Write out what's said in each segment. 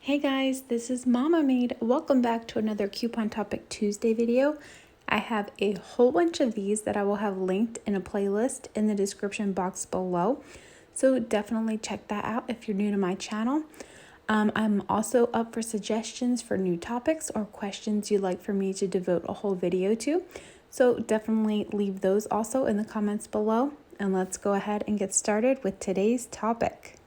Hey guys, this is Mama Maid. Welcome back to another Coupon Topic Tuesday video. I have a whole bunch of these that I will have linked in a playlist in the description box below. So definitely check that out if you're new to my channel. I'm also up for suggestions for new topics or questions you'd like for me to devote a whole video to. So definitely leave those also in the comments below. And let's go ahead and get started with today's topic.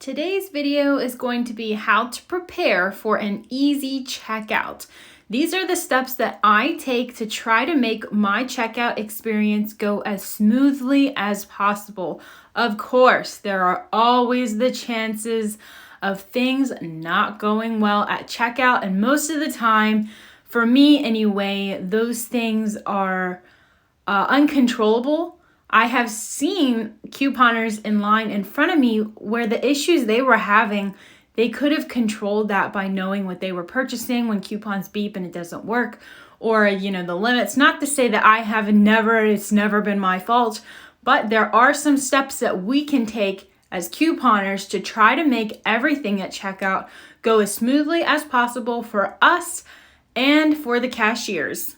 Today's video is going to be how to prepare for an easy checkout. These are the steps that I take to try to make my checkout experience go as smoothly as possible. Of course, there are always the chances of things not going well at checkout, and most of the time, for me anyway, those things are uncontrollable. I have seen couponers in line in front of me where the issues they were having, they could have controlled that by knowing what they were purchasing when coupons beep and it doesn't work, or, the limits. Not to say that it's never been my fault, but there are some steps that we can take as couponers to try to make everything at checkout go as smoothly as possible for us and for the cashiers.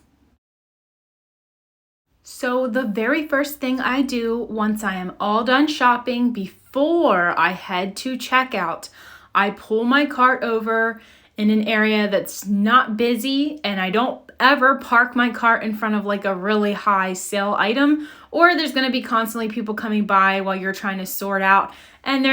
So the very first thing I do once I am all done shopping, before I head to checkout, I pull my cart over in an area that's not busy, and I don't ever park my cart in front of like a really high sale item, or there's going to be constantly people coming by while you're trying to sort out and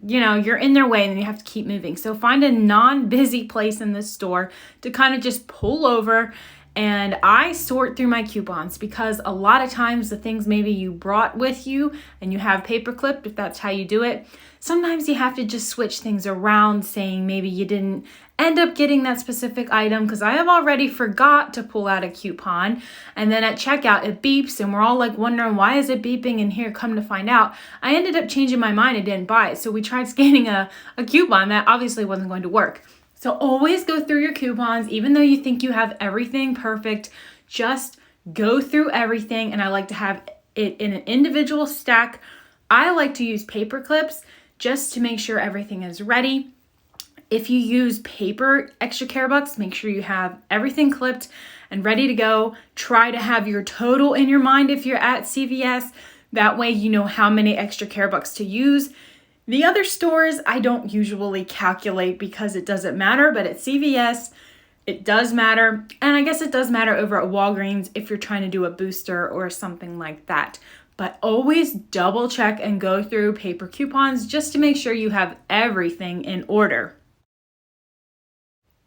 you're in their way and you have to keep moving. So find a non-busy place in the store to kind of just pull over. And I sort through my coupons, because a lot of times the things maybe you brought with you and you have paper clipped, if that's how you do it, sometimes you have to just switch things around, saying maybe you didn't end up getting that specific item because I have already forgot to pull out a coupon. And then at checkout, it beeps and we're all like wondering, why is it beeping? And here, come to find out, I ended up changing my mind and didn't buy it. So we tried scanning a coupon that obviously wasn't going to work. So always go through your coupons, even though you think you have everything perfect, just go through everything. And I like to have it in an individual stack. I like to use paper clips just to make sure everything is ready. If you use paper extra care bucks, make sure you have everything clipped and ready to go. Try to have your total in your mind if you're at CVS. That way you know how many extra care bucks to use. The other stores, I don't usually calculate because it doesn't matter, but at CVS, it does matter. And I guess it does matter over at Walgreens if you're trying to do a booster or something like that. But always double check and go through paper coupons just to make sure you have everything in order.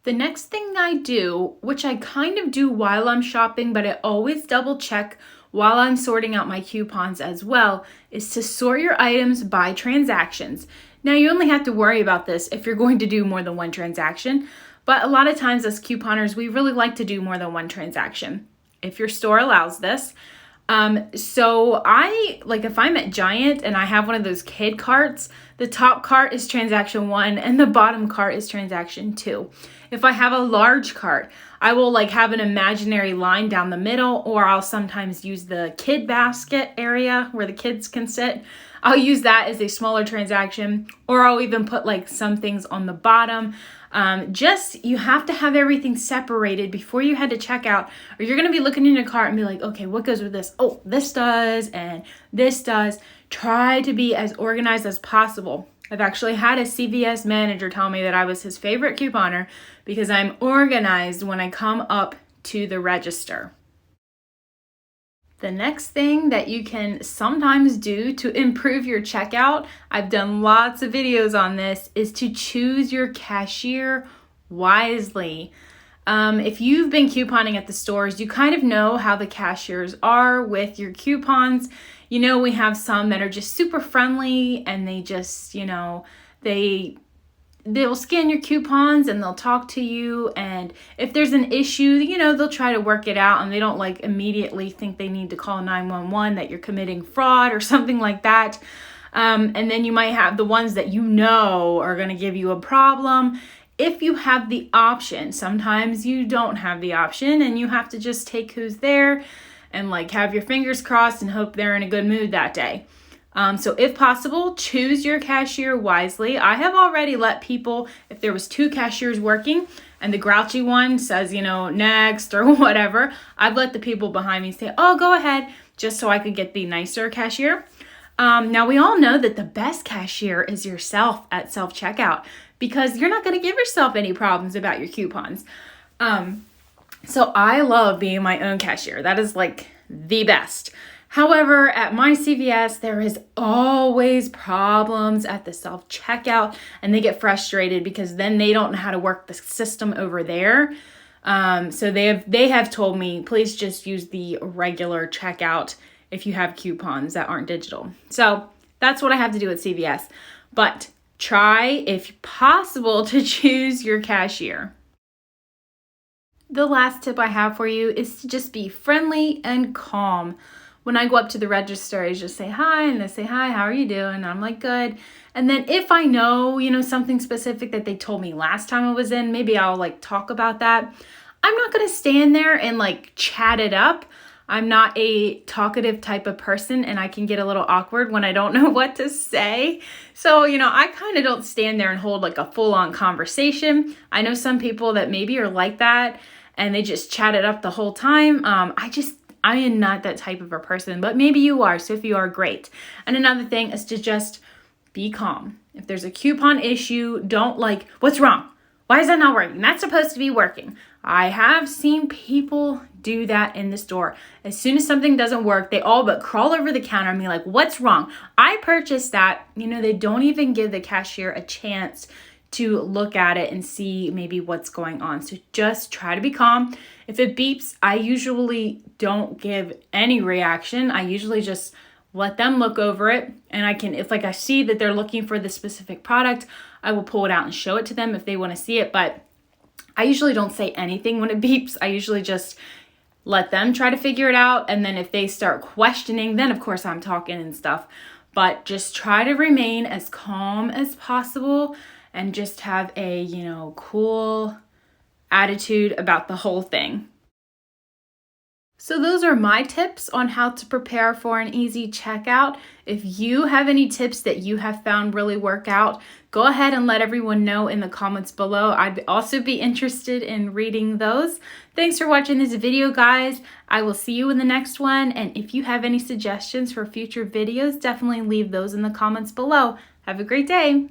The next thing I do, which I kind of do while I'm shopping, but I always double check while I'm sorting out my coupons as well, is to sort your items by transactions. Now, you only have to worry about this if you're going to do more than one transaction, but a lot of times as couponers, we really like to do more than one transaction if your store allows this. So if I'm at Giant and I have one of those kid carts, the top cart is transaction 1 and the bottom cart is transaction 2. If I have a large cart, I will have an imaginary line down the middle, or I'll sometimes use the kid basket area where the kids can sit. I'll use that as a smaller transaction, or I'll even put some things on the bottom. You have to have everything separated before you head to checkout, or you're going to be looking in your cart and be like, okay, what goes with this? Oh, this does, and this does. Try to be as organized as possible. I've actually had a CVS manager tell me that I was his favorite couponer because I'm organized when I come up to the register. The next thing that you can sometimes do to improve your checkout, I've done lots of videos on this, is to choose your cashier wisely. If you've been couponing at the stores, you kind of know how the cashiers are with your coupons. We have some that are just super friendly and they just, they'll scan your coupons and they'll talk to you. And if there's an issue, they'll try to work it out, and they don't immediately think they need to call 911 that you're committing fraud or something like that. And then you might have the ones that are going to give you a problem. If you have the option, sometimes you don't have the option and you have to just take who's there and have your fingers crossed and hope they're in a good mood that day. So if possible, choose your cashier wisely. I have already let people, if there was 2 cashiers working and the grouchy one says, next or whatever, I've let the people behind me say, oh, go ahead, just so I could get the nicer cashier. Now we all know that the best cashier is yourself at self-checkout, because you're not going to give yourself any problems about your coupons. So I love being my own cashier. That is like the best. However, at my CVS, there is always problems at the self-checkout, and they get frustrated because then they don't know how to work the system over there. So they have told me, please just use the regular checkout if you have coupons that aren't digital. So that's what I have to do at CVS. But try, if possible, to choose your cashier. The last tip I have for you is to just be friendly and calm. When I go up to the register, I just say hi, and they say, hi, how are you doing? And I'm like, good. And then if I know, something specific that they told me last time I was in, maybe I'll talk about that. I'm not going to stand there and chat it up. I'm not a talkative type of person, and I can get a little awkward when I don't know what to say. So, I kind of don't stand there and hold a full-on conversation. I know some people that maybe are like that, and they just chat it up the whole time. I am not that type of a person, but maybe you are. So if you are, great. And another thing is to just be calm. If there's a coupon issue, don't what's wrong? Why is that not working? That's supposed to be working. I have seen people do that in the store. As soon as something doesn't work, they all but crawl over the counter and be like, what's wrong? I purchased that. They don't even give the cashier a chance to look at it and see maybe what's going on. So just try to be calm. If it beeps, I usually don't give any reaction. I usually just let them look over it. And if I see that they're looking for the specific product, I will pull it out and show it to them if they want to see it. But I usually don't say anything when it beeps. I usually just let them try to figure it out. And then if they start questioning, then of course I'm talking and stuff. But just try to remain as calm as possible and just have a, cool attitude about the whole thing. So those are my tips on how to prepare for an easy checkout. If you have any tips that you have found really work out, go ahead and let everyone know in the comments below. I'd also be interested in reading those. Thanks for watching this video, guys. I will see you in the next one. And if you have any suggestions for future videos, definitely leave those in the comments below. Have a great day.